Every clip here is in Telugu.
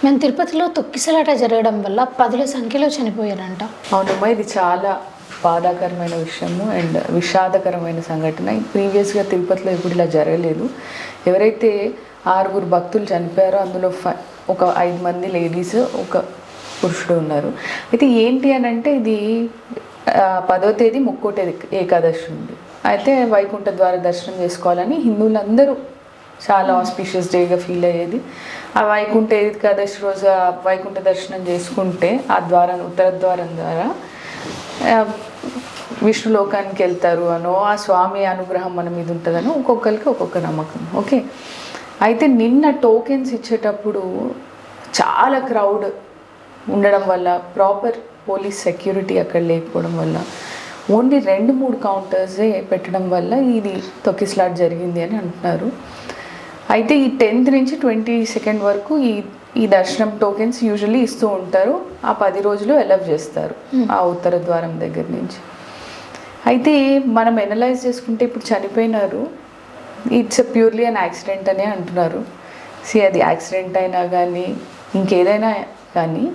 మేము తిరుపతిలో తొక్కిసలాట జరగడం వల్ల పదుల సంఖ్యలో చనిపోయారంట. అవునమ్మా, ఇది చాలా బాధాకరమైన విషయము అండ్ విషాదకరమైన సంఘటన. ప్రీవియస్గా తిరుపతిలో ఇప్పుడు ఇలా జరగలేదు. ఎవరైతే 6 భక్తులు చనిపోయారో అందులో ఒక 5 మంది లేడీస్, ఒక పురుషుడు ఉన్నారు. అయితే ఏంటి అని అంటే ఇది 10వ తేదీ ముక్కోటి ఏకాదశి ఉంది. అయితే వైకుంఠ ద్వార దర్శనం చేసుకోవాలని హిందువులందరూ చాలా ఆస్పిషియస్ డేగా ఫీల్ అయ్యేది. ఆ వైకుంఠ ఏకాదశి రోజు ఆ వైకుంఠ దర్శనం చేసుకుంటే ఆ ఉత్తర ద్వారం ద్వారా విష్ణు లోకానికి వెళ్తారు అనో, ఆ స్వామి అనుగ్రహం మన మీద ఉంటుందనో ఒక్కొక్కరికి ఒక్కొక్క నమ్మకం. ఓకే, అయితే నిన్న టోకెన్స్ ఇచ్చేటప్పుడు చాలా క్రౌడ్ ఉండడం వల్ల, ప్రాపర్ పోలీస్ సెక్యూరిటీ అక్కడ లేకపోవడం వల్ల, ఓన్లీ 2-3 కౌంటర్సే పెట్టడం వల్ల ఇది తొక్కిసలాట జరిగింది అని అంటున్నారు. అయితే ఈ 10th నుంచి 22nd వరకు ఈ దర్శనం టోకెన్స్ యూజువల్లీ ఇస్తూ ఉంటారు. ఆ 10 రోజులు అలౌ చేస్తారు ఆ ఉత్తర ద్వారం దగ్గర నుంచి. అయితే మనం ఎనలైజ్ చేసుకుంటే ఇప్పుడు చనిపోయినారు, ఇట్స్ ప్యూర్లీ అన్ యాక్సిడెంట్ అనే అంటున్నారు. అది యాక్సిడెంట్ అయినా కానీ ఇంకేదైనా కానీ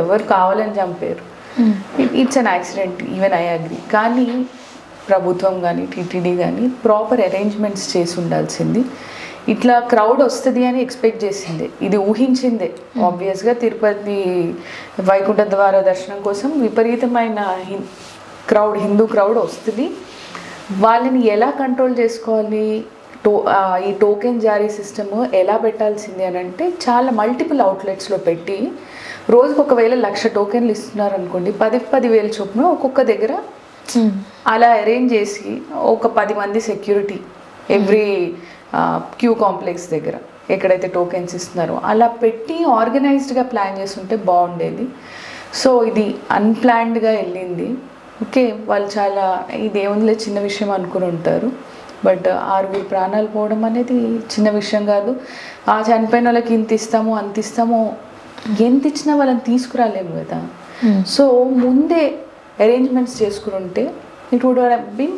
ఎవరు కావాలని చంపారు, it's an accident, even I agree. కానీ ప్రభుత్వం కానీ టీటీడీ కానీ ప్రాపర్ అరేంజ్మెంట్స్ చేసి ఉండాల్సింది. ఇట్లా క్రౌడ్ వస్తుంది అని ఎక్స్పెక్ట్ చేసింది, ఇది ఊహించిందే. ఆబ్వియస్గా తిరుపతి వైకుంఠ ద్వార దర్శనం కోసం విపరీతమైన హిందూ క్రౌడ్ వస్తుంది. వాళ్ళని ఎలా కంట్రోల్ చేసుకోవాలి, ఈ టోకెన్ జారీ సిస్టమ్ ఎలా పెట్టాల్సింది అని అంటే చాలా మల్టిపుల్ అవుట్లెట్స్లో పెట్టి రోజుకు ఒకవేళ 1,00,000 టోకెన్లు ఇస్తున్నారు అనుకోండి, 10,000 చొప్పున ఒక్కొక్క దగ్గర అలా అరేంజ్ చేసి ఒక 10 మంది సెక్యూరిటీ ఎవ్రీ క్యూ కాంప్లెక్స్ దగ్గర ఎక్కడైతే టోకెన్స్ ఇస్తున్నారో అలా పెట్టి ఆర్గనైజ్డ్గా ప్లాన్ చేస్తుంటే బాగుండేది. సో ఇది అన్ప్లాన్డ్గా వెళ్ళింది. ఓకే, వాళ్ళు చాలా ఇదేముందిలే చిన్న విషయం అనుకుని ఉంటారు. బట్ 6 ప్రాణాలు పోవడం అనేది చిన్న విషయం కాదు. ఆ చనిపోయిన వాళ్ళకి ఇంత ఇస్తాము అంత ఇస్తాము, ఎంత ఇచ్చినా వాళ్ళని తీసుకురాలేము కదా. సో ముందే అరేంజ్మెంట్స్ చేసుకుని ఉంటే ఇట్ వుడ్ హ్యావ్ బీన్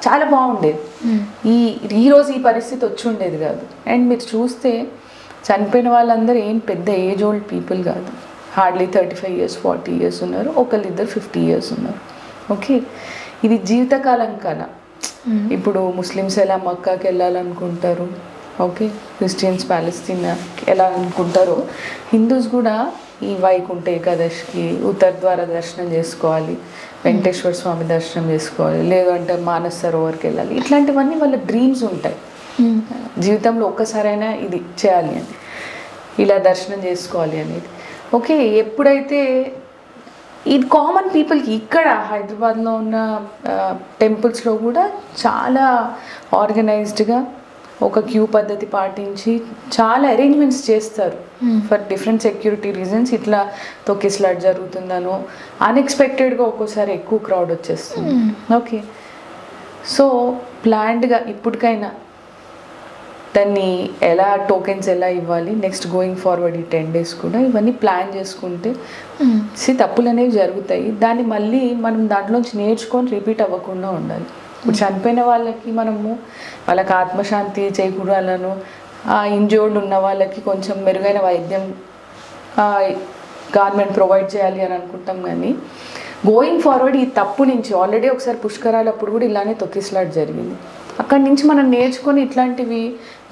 చాలా బాగుండేది. ఈరోజు ఈ పరిస్థితి వచ్చి ఉండేది కాదు. అండ్ మీరు చూస్తే చనిపోయిన వాళ్ళందరూ ఏం పెద్ద ఏజ్ ఓల్డ్ పీపుల్ కాదు, హార్డ్లీ 35 years 40 years ఉన్నారు, ఒకళ్ళిద్దరు 50 years ఉన్నారు. ఓకే, ఇది జీవితకాలం కన్నా. ఇప్పుడు ముస్లిమ్స్ ఎలా మక్కాకి వెళ్ళాలనుకుంటారు, ఓకే, క్రిస్టియన్స్ ప్యాలెస్తీన్ ఎలా అనుకుంటారో, హిందూస్ కూడా ఈ వైకుంఠ ఏకాదశికి ఉత్తర ద్వార దర్శనం చేసుకోవాలి, వెంకటేశ్వర స్వామి దర్శనం చేసుకోవాలి, లేదంటే మానస సరోవర్కి వెళ్ళాలి. ఇట్లాంటివన్నీ వాళ్ళ డ్రీమ్స్ ఉంటాయి. జీవితంలో ఒక్కసారైనా ఇది చేయాలి అని, ఇలా దర్శనం చేసుకోవాలి అనేది. ఓకే, ఎప్పుడైతే ఇది కామన్ పీపుల్కి ఇక్కడ హైదరాబాద్లో ఉన్న టెంపుల్స్లో కూడా చాలా ఆర్గనైజ్డ్గా ఒక క్యూ పద్ధతి పాటించి చాలా అరేంజ్మెంట్స్ చేస్తారు ఫర్ డిఫరెంట్ సెక్యూరిటీ రీజన్స్. ఇట్లా తొక్కిసలాట జరుగుతుందనో అన్ఎక్స్పెక్టెడ్గా ఒక్కోసారి ఎక్కువ క్రౌడ్ వచ్చేస్తుంది. ఓకే, సో ప్లాన్డ్గా ఇప్పటికైనా దాన్ని ఎలా టోకెన్స్ ఎలా ఇవ్వాలి, నెక్స్ట్ గోయింగ్ ఫార్వర్డ్ ఈ 10 days కూడా ఇవన్నీ ప్లాన్ చేసుకుంటే తప్పులు అనేవి జరుగుతాయి. దాన్ని మళ్ళీ మనం దాంట్లోంచి నేర్చుకొని రిపీట్ అవ్వకుండా ఉండాలి. ఇప్పుడు చనిపోయిన వాళ్ళకి మనము వాళ్ళకి ఆత్మశాంతి చేకూరాలను, ఇంజోర్డ్ ఉన్న వాళ్ళకి కొంచెం మెరుగైన వైద్యం గవర్నమెంట్ ప్రొవైడ్ చేయాలి అని అనుకుంటాం. కానీ గోయింగ్ ఫార్వర్డ్ ఈ తప్పు నుంచి ఆల్రెడీ ఒకసారి పుష్కరాలు అప్పుడు కూడా ఇలానే తొక్కిసలాట జరిగింది. అక్కడి నుంచి మనం నేర్చుకొని ఇట్లాంటివి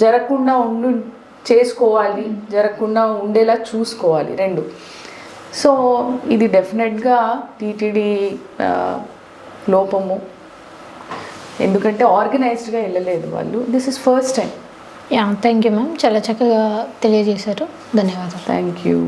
జరగకుండా చేసుకోవాలి, జరగకుండా ఉండేలా చూసుకోవాలి 2. సో ఇది డెఫినెట్గా టీటీడీ లోపము, ఎందుకంటే ఆర్గనైజ్డ్గా వెళ్ళలేదు వాళ్ళు. This is first time. Thank you ma'am, చాలా చక్కగా తెలియజేశారు. ధన్యవాదాలు. Thank you.